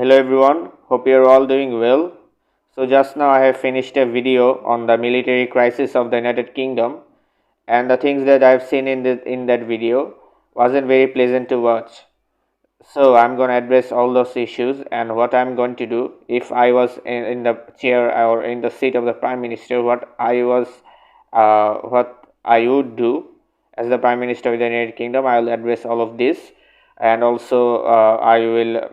Hello everyone, hope you are all doing well. So just now I have finished a video on the military crisis of the United Kingdom, and the things that I have seen in that video wasn't very pleasant to watch. So I'm going to address all those issues, and what I'm going to do if I was in the chair or in the seat of the Prime Minister, what I would do as the Prime Minister of the United Kingdom. I will address all of this, and also I will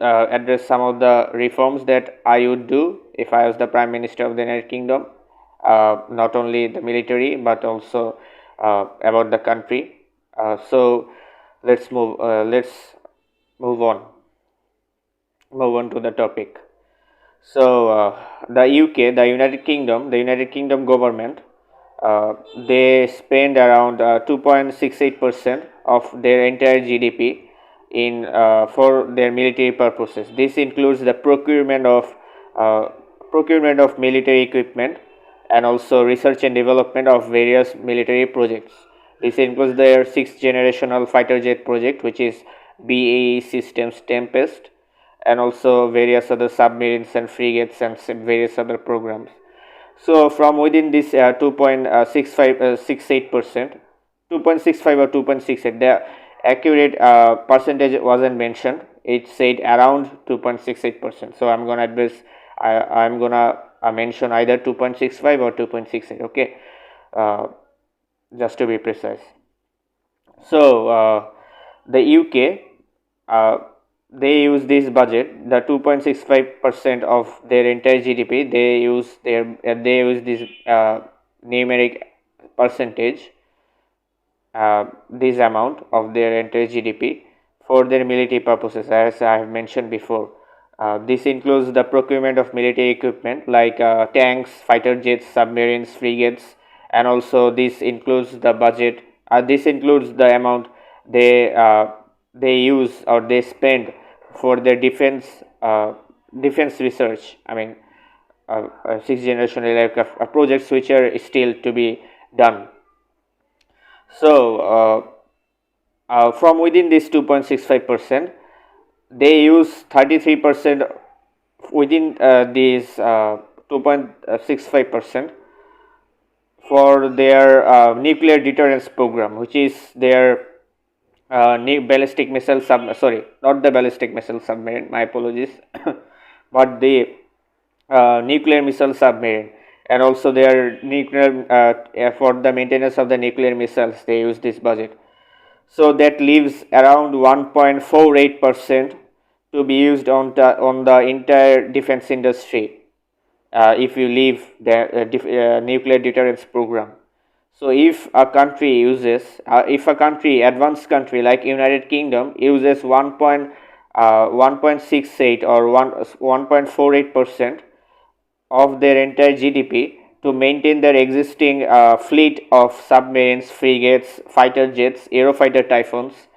address some of the reforms that I would do if I was the Prime Minister of the United Kingdom, not only the military but also about the country. So let's move on to the topic. So the UK, the United Kingdom government, they spend around 2.68% of their entire GDP in for their military purposes. This includes the procurement of military equipment and also research and development of various military projects. This includes their sixth generational fighter jet project, which is BAE Systems Tempest, and also various other submarines and frigates and various other programs. So from within this 2.68%, 2.65 or 2.68, the accurate percentage wasn't mentioned. It said around 2.68%. So I'm gonna address. I'm gonna mention either 2.65 or 2.68. Okay, just to be precise. So the UK. They use this budget, the 2.65% of their entire GDP. They use this numeric percentage, this amount of their entire GDP for their military purposes, as I have mentioned before. This includes the procurement of military equipment like tanks, fighter jets, submarines, frigates, and also this includes the budget. This includes the amount they use or they spend for their defense research. I mean, sixth generation aircraft projects which are still to be done. So from within this 2.65%, they use 33% within these 2.65% for their nuclear deterrence program, which is their ballistic missile sorry, not the ballistic missile submarine, my apologies, but the nuclear missile submarine, and also their nuclear for the maintenance of the nuclear missiles they use this budget. So that leaves around 1.48% to be used on the entire defense industry if you leave the nuclear deterrence program. So if a country uses, advanced country like United Kingdom uses 1.68 or 1.48% of their entire GDP to maintain their existing fleet of submarines, frigates, fighter jets, Eurofighter Typhoons,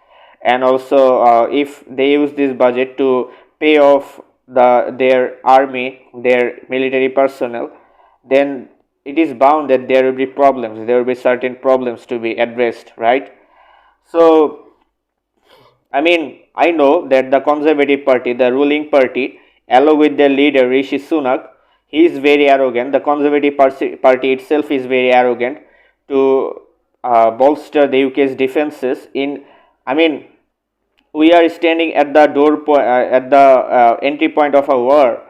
and also if they use this budget to pay off their army, their military personnel, then it is bound that there will be problems. There will be certain problems to be addressed, right? So, I mean, I know that the Conservative Party, the ruling party, along with their leader Rishi Sunak, he is very arrogant. The Conservative Party itself is very arrogant to bolster the UK's defences. I mean, we are standing at the at the entry point of a war.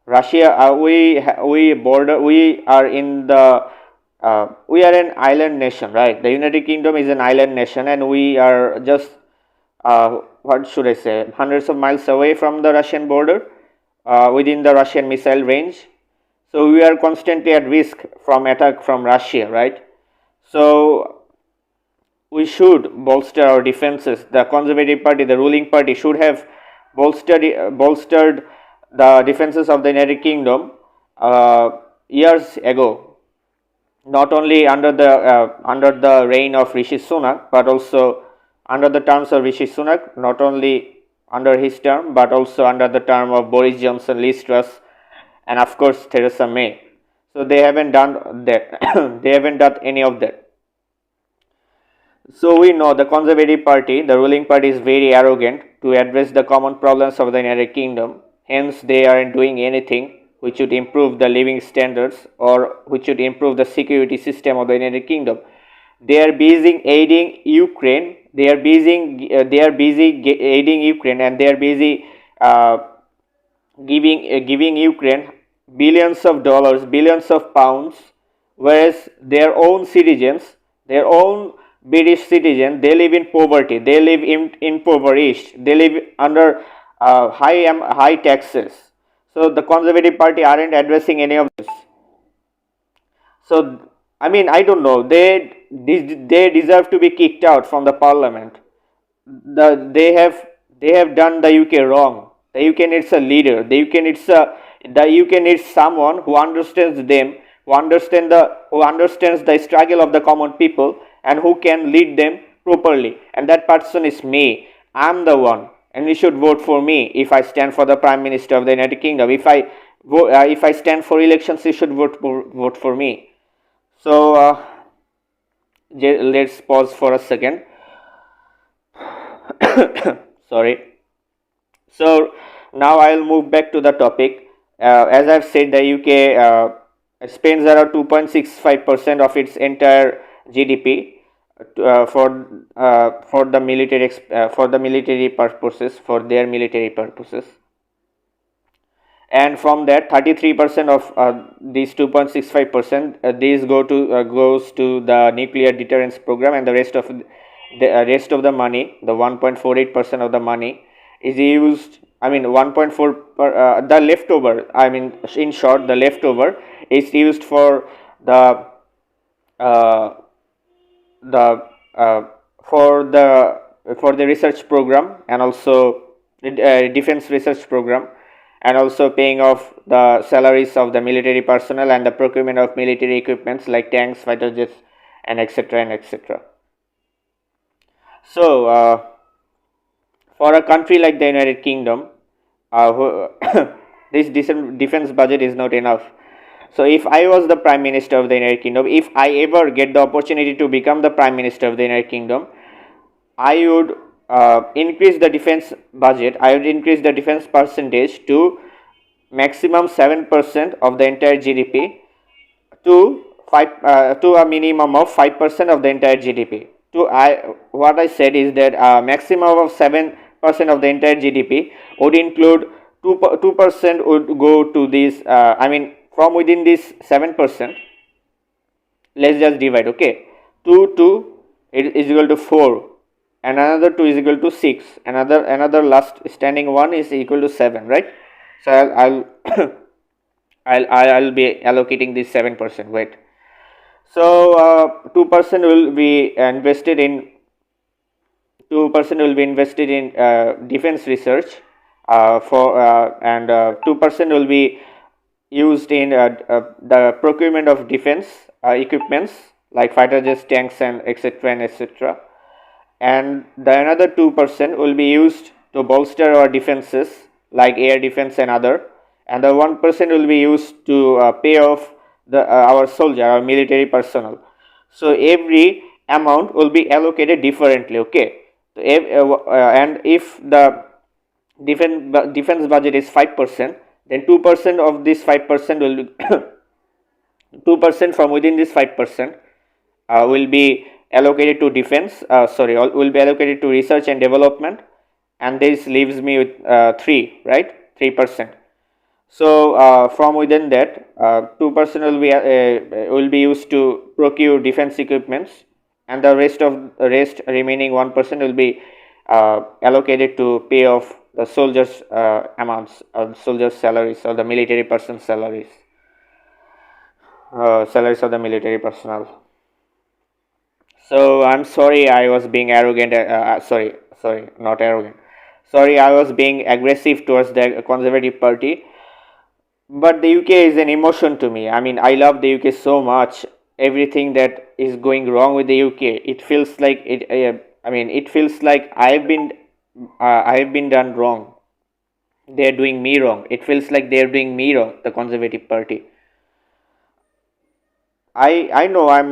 Russia, we are in the we are an island nation, right? The United Kingdom is an island nation, and we are just what should I say, hundreds of miles away from the Russian border, within the Russian missile range. So we are constantly at risk from attack from Russia, right? So we should bolster our defenses. The Conservative Party, the ruling party, should have bolstered the defenses of the United Kingdom years ago, not only under the reign of Rishi Sunak, but also under the terms of Rishi Sunak, not only under his term, but also under the term of Boris Johnson, Liz Truss, and of course Theresa May. So they haven't done that. They haven't done any of that. So we know the Conservative Party, the ruling party, is very arrogant to address the common problems of the United Kingdom. Hence, they aren't doing anything which would improve the living standards or which would improve the security system of the United Kingdom. They are busy aiding Ukraine. They are busy aiding Ukraine, and they are busy uh, giving Ukraine billions of dollars, billions of pounds, whereas their own citizens, their own British citizens, they live in poverty, they live impoverished, they live under high taxes. So the Conservative Party aren't addressing any of this. So I mean, I don't know. They deserve to be kicked out from the parliament. They have done the UK wrong. The UK needs a leader. The UK needs someone who understands them, who understands the struggle of the common people, and who can lead them properly. And that person is me. I'm the one, and you should vote for me if I stand for the Prime Minister of the United Kingdom. If I stand for elections, you should vote for me. So let's pause for a second. Sorry. So now I'll move back to the topic. As I've said, the UK spends around 2.65% of its entire GDP for the military purposes, for their military purposes. And from that, 33% of these 2.65%, these goes to the nuclear deterrence program, and the rest of the money, the 1.48% of the money, is used. I mean, 1.4 the leftover. I mean, in short, the leftover is used for the uh, the for the research program, and also the defense research program, and also paying off the salaries of the military personnel and the procurement of military equipments like tanks, fighter jets, and etc. and etc. So for a country like the United Kingdom, this defense budget is not enough. So if I was the Prime Minister of the United Kingdom, if I ever get the opportunity to become the Prime Minister of the United Kingdom, I would increase the defense budget. I would increase the defense percentage to maximum 7% of the entire GDP, to a minimum of 5% of the entire GDP. What I said is that maximum of 7% of the entire GDP would include 2% would go to this. I mean, from within this 7%, let's just divide. Okay, 2 is equal to 4, and another 2 is equal to 6. Another last standing one is equal to 7, right? So I'll I'll be allocating this 7%. Wait. So 2% will be invested in 2% will be invested in defense research, and 2% will be used in the procurement of defense equipments like fighter jets, tanks, and etc. and etc. And the another 2% will be used to bolster our defenses like air defense and other, and the 1% will be used to pay off our soldier, our military personnel. So every amount will be allocated differently. Okay, so and if the defense budget is 5%, then 2% of this 5% will 2% from within this 5% will be allocated to defense. Will be allocated to research and development, and this leaves me with 3%. So from within that, 2% will be used to procure defense equipments, and the rest remaining 1% will be allocated to pay off the soldiers' amounts, or soldiers' salaries, or the military person's salaries, salaries of the military personnel. So I'm sorry, I was being arrogant. Sorry, not arrogant. Sorry, I was being aggressive towards the Conservative Party. But the UK is an emotion to me. I mean, I love the UK so much. Everything that is going wrong with the UK, it feels like it. I mean, it feels like I've been done wrong. They're doing me wrong. It feels like they're doing me wrong. The Conservative Party. I know I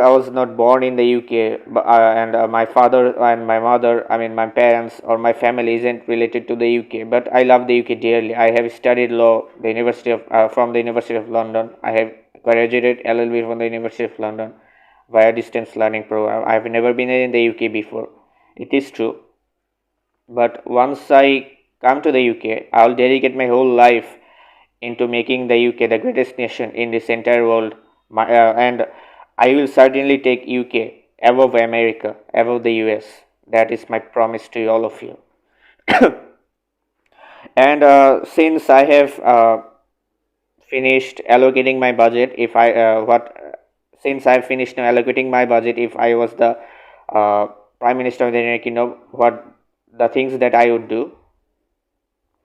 was not born in the UK, but, and my father and my mother, I mean my parents or my family isn't related to the UK. But I love the UK dearly. I have studied law the University of from the University of London. I have graduated LLB from the University of London via distance learning program. I have never been in the UK before. It is true, but once I come to the UK, I will dedicate my whole life into making the UK the greatest nation in this entire world. And I will certainly take UK above America, above the US. That is my promise to all of you. And since I have finished allocating my budget, if I what since I have finished now allocating my budget, if I was the uh, Prime Minister of the United Kingdom, what the things that I would do.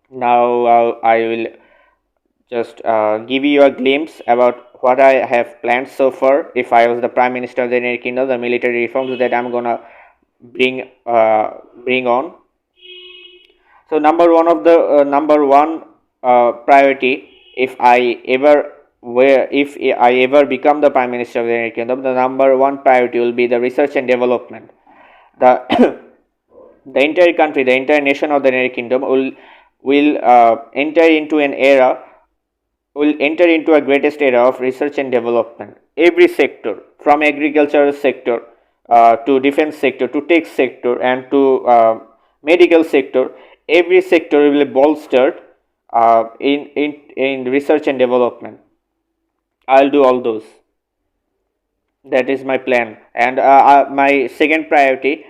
Now I will just give you a glimpse about what I have planned so far. If I was the Prime Minister of the United Kingdom, the military reforms that I'm gonna bring on. So number one priority, if I ever become the Prime Minister of the United Kingdom, the number one priority will be the research and development. The the entire country, the entire nation of the United Kingdom will enter into an era will enter into a greatest era of research and development. Every sector, from agricultural sector to defense sector to tech sector and to medical sector, every sector will be bolstered in research and development. I'll do all those. That is my plan. And my second priority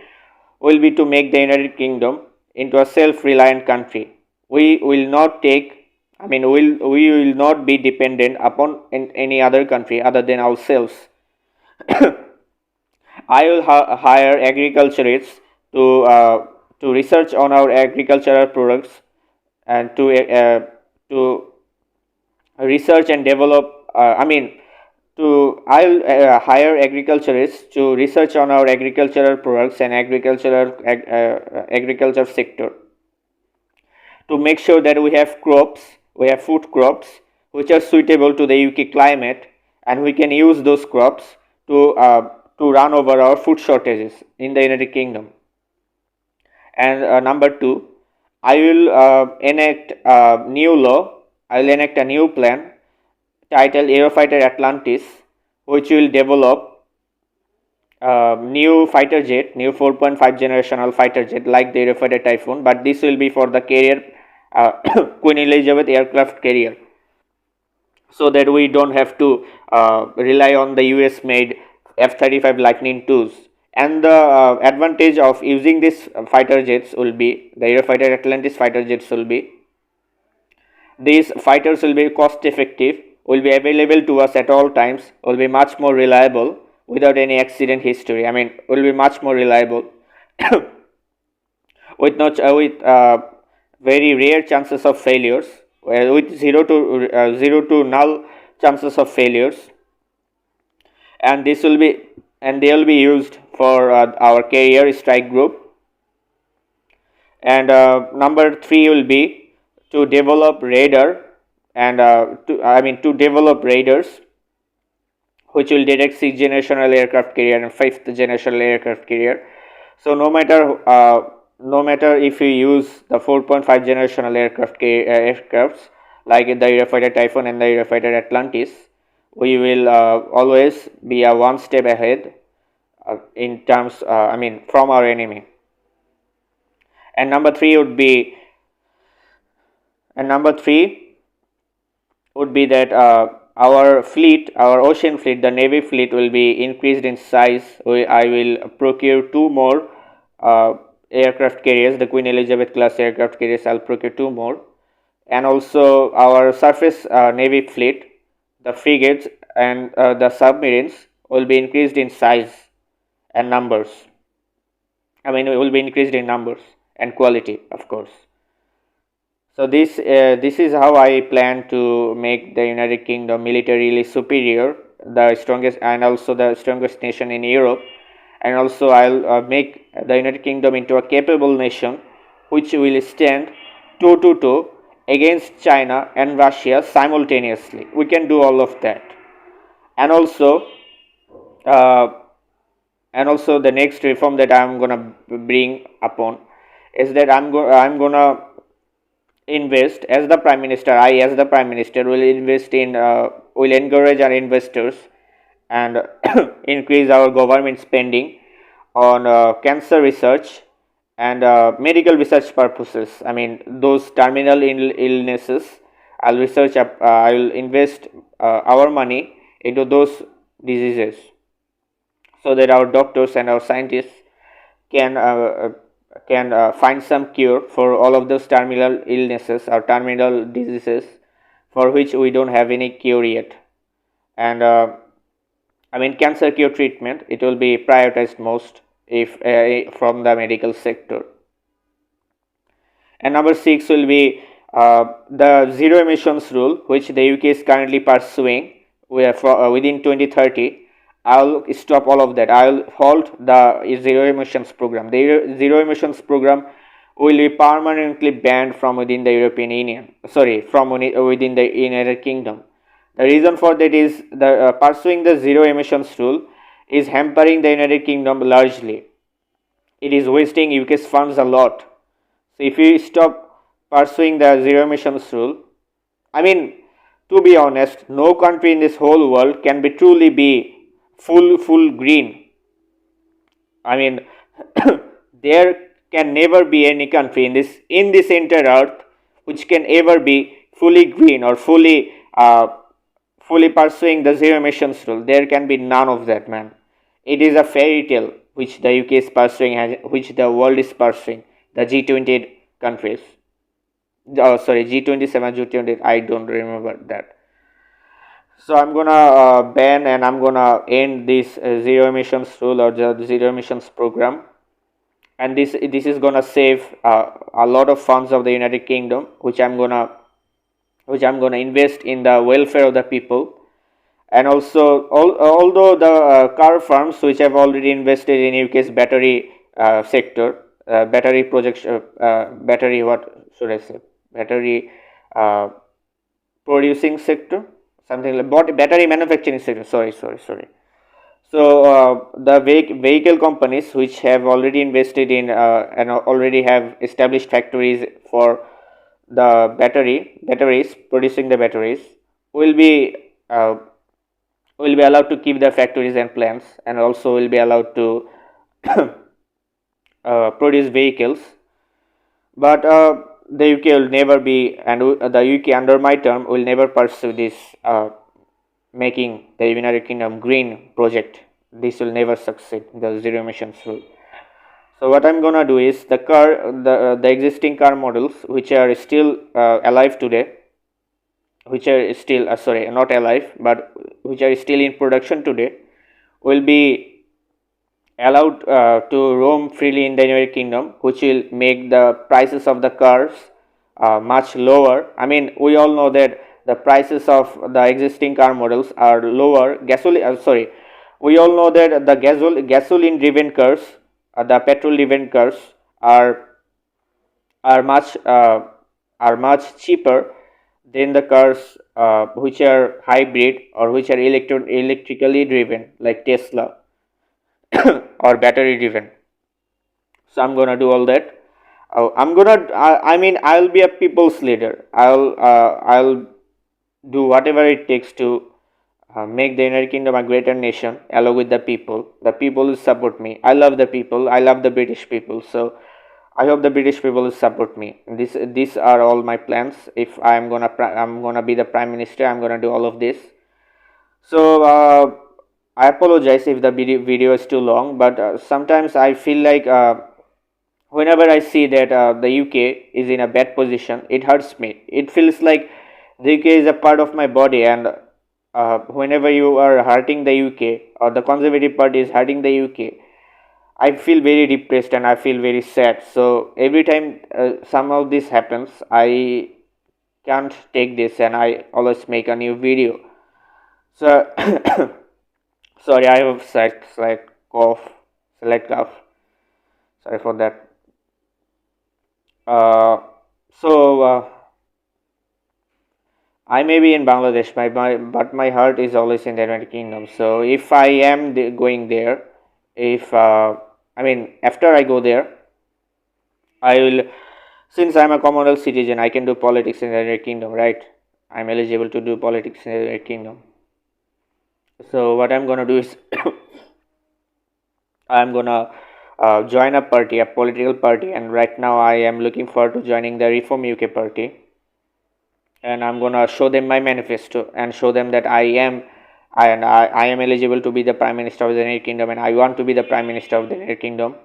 will be to make the United Kingdom into a self-reliant country. We will not take, we will not be dependent upon any other country other than ourselves. I will hire agriculturists to research on our agricultural products and to research and develop. I'll hire agriculturists to research on our agricultural products and agriculture sector to make sure that we have food crops which are suitable to the UK climate, and we can use those crops to run over our food shortages in the United Kingdom. And number two, I will enact a new law. I will enact a new plan titled Eurofighter Atlantis, which will develop new fighter jet, new 4.5 generational fighter jet like the Eurofighter Typhoon, but this will be for the carrier Queen Elizabeth aircraft carrier, so that we don't have to rely on the US made F-35 Lightning IIs. And the advantage of using these fighter jets will be, the Eurofighter Atlantis fighter jets will be, these fighters will be cost effective, will be available to us at all times, will be much more reliable without any accident history. Will be much more reliable with very rare chances of failures, with zero to null chances of failures, and they will be used for our carrier strike group. And number three will be to develop radar and to develop radars which will detect 6th generational aircraft carrier and 5th generational aircraft carrier. So no matter if you use the 4.5 generational aircrafts like the Eurofighter Typhoon and the Eurofighter Atlantis, we will always be a one step ahead in terms from our enemy. And number three would be that our ocean fleet, the navy fleet, will be increased in size. I will procure two more aircraft carriers, the Queen Elizabeth class aircraft carriers. I'll procure two more, and also our surface navy fleet, the frigates and the submarines, will be increased in size and numbers. It will be increased in numbers and quality, of course. So this is how I plan to make the United Kingdom militarily superior, the strongest nation in Europe, and also I'll make the United Kingdom into a capable nation which will stand toe to toe against China and Russia simultaneously. We can do all of that, and also uh, and also the next reform that I'm gonna bring upon is that I'm gonna invest as the prime minister. I as the prime minister will invest in will encourage our investors and increase our government spending on cancer research and medical research purposes. I mean those terminal illnesses. I'll research up. I'll invest our money into those diseases so that our doctors and our scientists can uh, find some cure for all of those terminal illnesses or terminal diseases for which we don't have any cure yet. And I mean cancer cure treatment, it will be prioritized most if from the medical sector. And number 6 will be the zero emissions rule, which the UK is currently pursuing. Within 2030, I'll stop all of that. I'll halt the zero emissions program. The zero emissions program will be permanently banned from within the European Union. Sorry, from within the United Kingdom. The reason for that is the pursuing the zero emissions rule is hampering the United Kingdom largely. It is wasting UK's funds a lot. So if you stop pursuing the zero emissions rule, I mean, to be honest, no country in this whole world can be truly be full green. I mean, there can never be any country in this entire earth which can ever be fully green or fully pursuing the zero emissions rule. There can be none of that, man. It is a fairy tale which the UK is pursuing, which the world is pursuing. The G20 countries. Oh, sorry, G27, G20. I don't remember that. So I'm gonna ban and I'm gonna end this zero emissions rule or the zero emissions program, and this is gonna save a lot of funds of the United Kingdom, which I'm gonna invest in the welfare of the people. And also, although the car firms which have already invested in UK's battery sector, battery projects, battery what should I say, battery uh, producing sector, something like battery manufacturing sector. Sorry. So the vehicle companies which have already invested in and already have established factories for the batteries producing the batteries will be uh, will be allowed to keep the factories and plants, and also will be allowed to produce vehicles. But the UK will never be, and the UK under my term will never pursue this making the United Kingdom green project. This will never succeed, the zero emissions rule. So what I'm gonna do is the existing car models which are still alive today, which are still sorry, not alive, but which are still in production today, will be allowed to roam freely in the United Kingdom, which will make the prices of the cars much lower. I mean, we all know that the prices of the existing car models are lower. We all know that the gasoline driven cars, the petrol driven cars are are much uh, are much cheaper than the cars which are hybrid or which are electrically driven, like Tesla or battery driven. So I'm gonna do all that. I mean, I'll be a people's leader. I'll do whatever it takes to make the United Kingdom a greater nation along with the people. The people will support me. I love the people. I love the British people. So I hope the British people will support me. These are all my plans. If I'm gonna be the prime minister, I'm gonna do all of this. So I apologize if the video is too long, but sometimes I feel like whenever I see that the UK is in a bad position, it hurts me. It feels like the UK is a part of my body, and whenever you are hurting the UK or the Conservative Party is hurting the UK, I feel very depressed and I feel very sad. So every time some of this happens, I can't take this and I always make a new video. So sorry, I have slight cough, slight cough. Sorry for that. Uh, so I may be in Bangladesh, but my heart is always in the United Kingdom. So if I am going there, if I mean after I go there, I will. Since I'm a Commonwealth citizen, I can do politics in the United Kingdom, right? I'm eligible to do politics in the United Kingdom. So what I'm gonna do is I'm gonna join a party, a political party, and right now I am looking forward to joining the Reform UK party, and I'm gonna show them my manifesto and show them that I am eligible to be the Prime Minister of the United Kingdom, and I want to be the Prime Minister of the United Kingdom.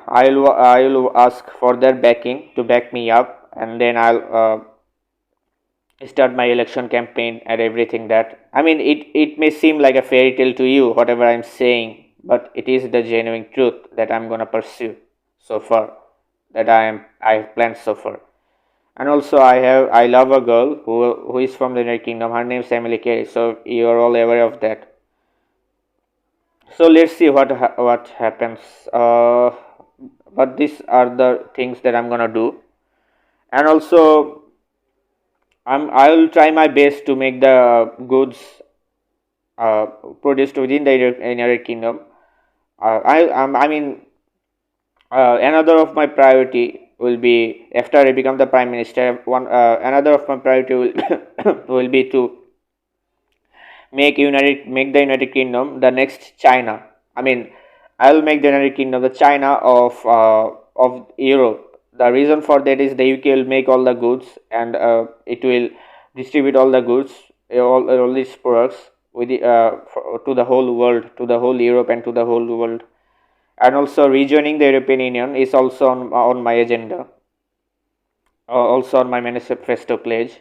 I'll ask for their backing to back me up, and then I'll start my election campaign and everything. That I mean, it may seem like a fairy tale to you, whatever I'm saying, but it is the genuine truth that I'm gonna pursue so far, that I have planned so far. And also I love a girl who is from the United Kingdom. Her name is Emily Carey. So you are all aware of that. So let's see what happens. But these are the things that I'm gonna do. And also I'll try my best to make the goods produced within the United Kingdom. I mean, another of my priority will be after I become the prime minister. Another of my priority will will be to make the United Kingdom the next China. I mean, I'll make the United Kingdom the China of Europe. The reason for that is the UK will make all the goods, and it will distribute all the goods, all these products to the whole world, to the whole Europe, and to the whole world. And also rejoining the European Union is also on my agenda, also on my manifesto pledge.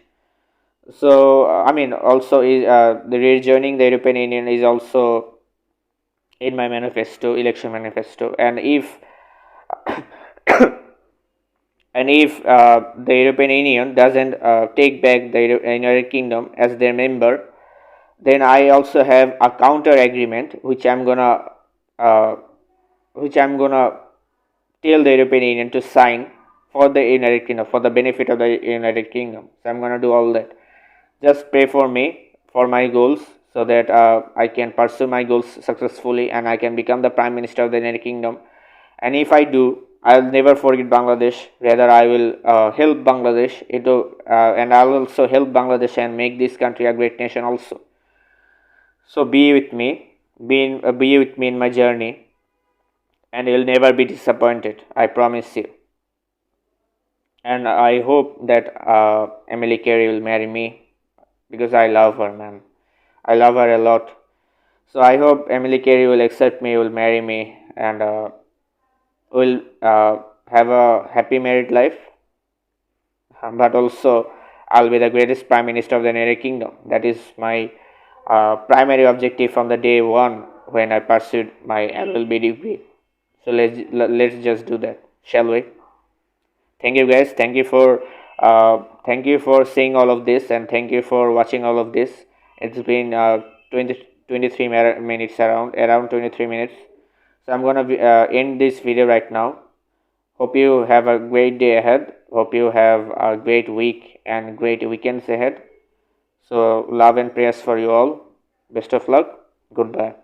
So I mean, also is the rejoining the European Union is also in my manifesto, election manifesto. And if the European Union doesn't take back the United Kingdom as their member, then I also have a counter agreement uh, which I'm gonna tell the European Union to sign for the United Kingdom, for the benefit of the United Kingdom. So I'm gonna do all that. Just pray for me for my goals, so that I can pursue my goals successfully and I can become the Prime Minister of the United Kingdom. And if I do, I'll never forget Bangladesh. Rather, I will help Bangladesh and I'll also help Bangladesh and make this country a great nation also. So be with me, be with me in my journey, and you'll never be disappointed. I promise you. And I hope that Emily Carey will marry me, because I love her, man. I love her a lot. So I hope Emily Carey will accept me, will marry me, and will have a happy married life. But also, I'll be the greatest Prime Minister of the United Kingdom. That is my primary objective from the day one when I pursued my LLB degree. So let's just do that, shall we? Thank you, guys. Thank you for seeing all of this, and thank you for watching all of this. It's been 23 minutes, around 23 minutes. So I'm gonna end this video right now. Hope you have a great day ahead. Hope you have a great week and great weekends ahead. So love and prayers for you all. Best of luck. Goodbye.